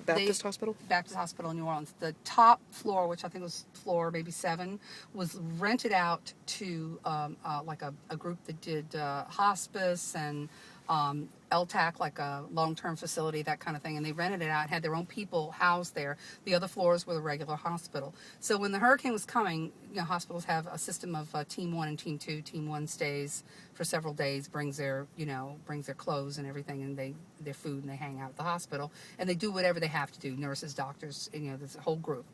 Baptist Hospital? Baptist Hospital in New Orleans. The top floor, which I think was floor maybe 7, was rented out to like a group that did hospice and LTAC, like a long-term facility, that kind of thing. And they rented it out, had their own people housed there. The other floors were the regular hospital. So when the hurricane was coming, hospitals have a system of Team 1 and Team 2. Team 1 stays for several days, brings their clothes and everything, and their food, and they hang out at the hospital. And they do whatever they have to do, nurses, doctors, this whole group.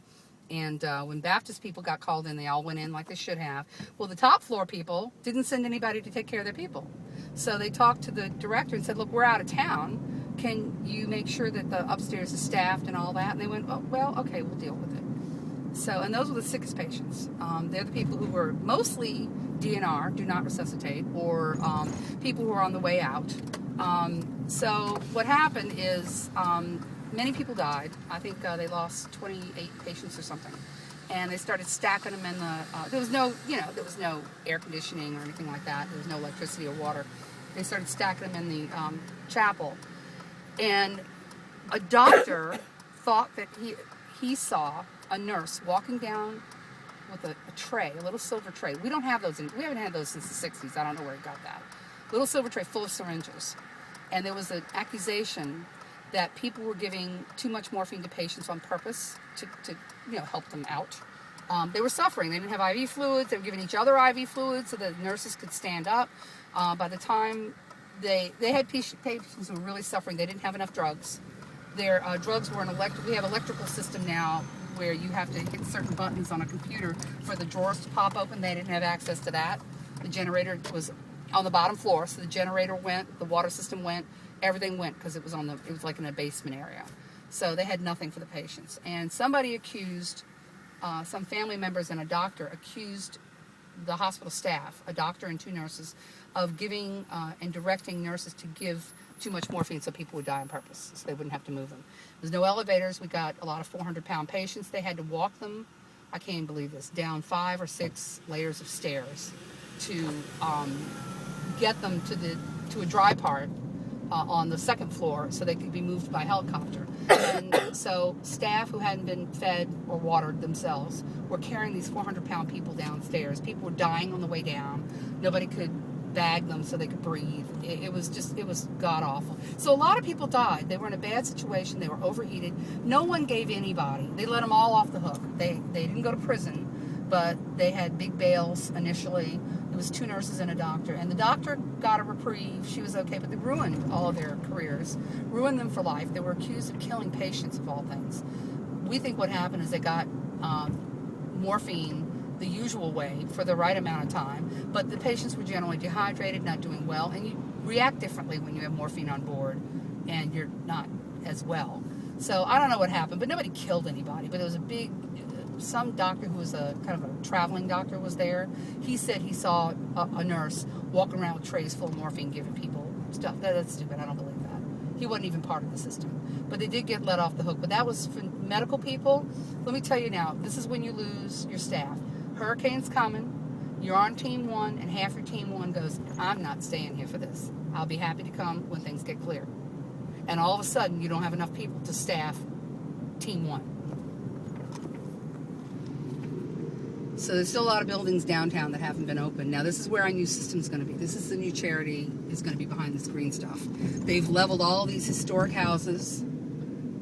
And when Baptist people got called in, they all went in like they should have. Well, the top floor people didn't send anybody to take care of their people. So they talked to the director and said, look, we're out of town. Can you make sure that the upstairs is staffed and all that? And they went, oh, well, okay, we'll deal with it. So, and those were the sickest patients. They're the people who were mostly DNR, do not resuscitate, or people who are on the way out. So what happened is many people died. I think they lost 28 patients or something. And they started stacking them in the, there was no air conditioning or anything like that. There was no electricity or water. They started stacking them in the chapel. And a doctor thought that he saw a nurse walking down with a tray, a little silver tray. We don't have those, we haven't had those since the 60s. I don't know where he got that. Little silver tray full of syringes. And there was an accusation that people were giving too much morphine to patients on purpose to help them out. They were suffering. They didn't have IV fluids. They were giving each other IV fluids so that nurses could stand up. By the time they had patients who were really suffering, they didn't have enough drugs. Their drugs were we have electrical system now where you have to hit certain buttons on a computer for the drawers to pop open. They didn't have access to that. The generator was on the bottom floor, so the generator went, the water system went, everything went because it was like in a basement area. So they had nothing for the patients. And somebody accused, some family members and a doctor accused the hospital staff, a doctor and 2 nurses, of giving and directing nurses to give too much morphine so people would die on purpose, so they wouldn't have to move them. There's no elevators. We got a lot of 400-pound patients. They had to walk them, I can't even believe this, down 5 or 6 layers of stairs to get them to a dry part on the 2nd floor so they could be moved by helicopter. And so staff who hadn't been fed or watered themselves were carrying these 400-pound people downstairs. People were dying on the way down. Nobody could bag them so they could breathe. It was god-awful. So a lot of people died. They were in a bad situation. They were overheated. No one gave anybody. They let them all off the hook. They didn't go to prison, but they had big bails initially. It was 2 nurses and a doctor. And the doctor got a reprieve. She was okay, but they ruined all of their careers, ruined them for life. They were accused of killing patients, of all things. We think what happened is they got morphine the usual way for the right amount of time, but the patients were generally dehydrated, not doing well, and you react differently when you have morphine on board and you're not as well. So I don't know what happened, but nobody killed anybody. But it was some doctor who was a kind of a traveling doctor was there. He said he saw a nurse walking around with trays full of morphine giving people stuff. That's stupid. I don't believe that. He wasn't even part of the system. But they did get let off the hook. But that was for medical people. Let me tell you now, this is when you lose your staff. Hurricane's coming. You're on Team 1, and half your Team 1 goes, I'm not staying here for this. I'll be happy to come when things get clear. And all of a sudden, you don't have enough people to staff Team 1. So there's still a lot of buildings downtown that haven't been opened. Now, this is where our new system's going to be. This is the new charity is going to be behind this green stuff. They've leveled all these historic houses.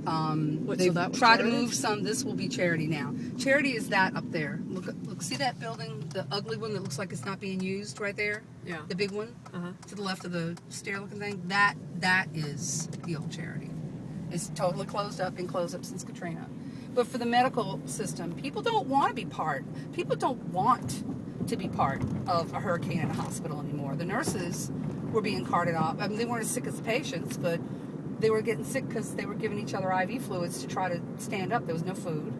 They've tried to move some. This will be charity now. Charity is that up there. Look, see that building, the ugly one that looks like it's not being used right there? Yeah. The big one to the left of the stair-looking thing? That is the old charity. It's totally closed up, been closed up since Katrina. But for the medical system, people don't want to be part. People don't want to be part of a hurricane in a hospital anymore. The nurses were being carted off. I mean, they weren't as sick as the patients, but they were getting sick because they were giving each other IV fluids to try to stand up. There was no food.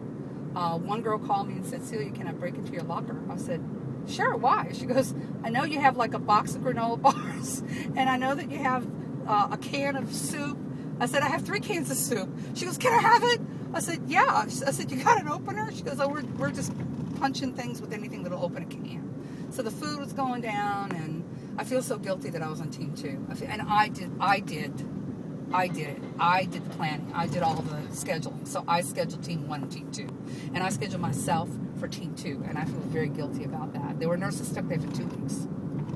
One girl called me and said, Celia, can I break into your locker? I said, sure, why? She goes, I know you have like a box of granola bars, and I know that you have a can of soup. I said, I have 3 cans of soup. She goes, can I have it? I said, yeah. I said, you got an opener? She goes, oh, we're just punching things with anything that'll open a can. So the food was going down, and I feel so guilty that I was on Team 2. And I did I did it. I did the planning. I did all the scheduling. So I scheduled team 1 and team 2. And I scheduled myself for team 2. And I feel very guilty about that. There were nurses stuck there for 2 weeks.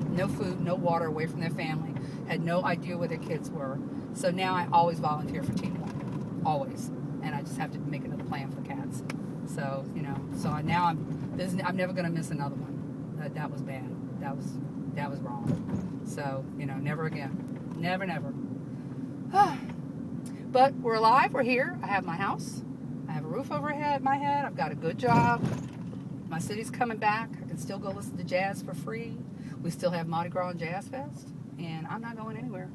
No food, no water, away from their family. Had no idea where their kids were. So now I always volunteer for team 1. Always. And I just have to make another plan for cats. So, so now I'm never going to miss another one. That was bad. That was wrong. So, never again. Never, never. But we're alive. We're here. I have my house. I have a roof over my head. I've got a good job. My city's coming back. I can still go listen to jazz for free. We still have Mardi Gras and Jazz Fest. And I'm not going anywhere.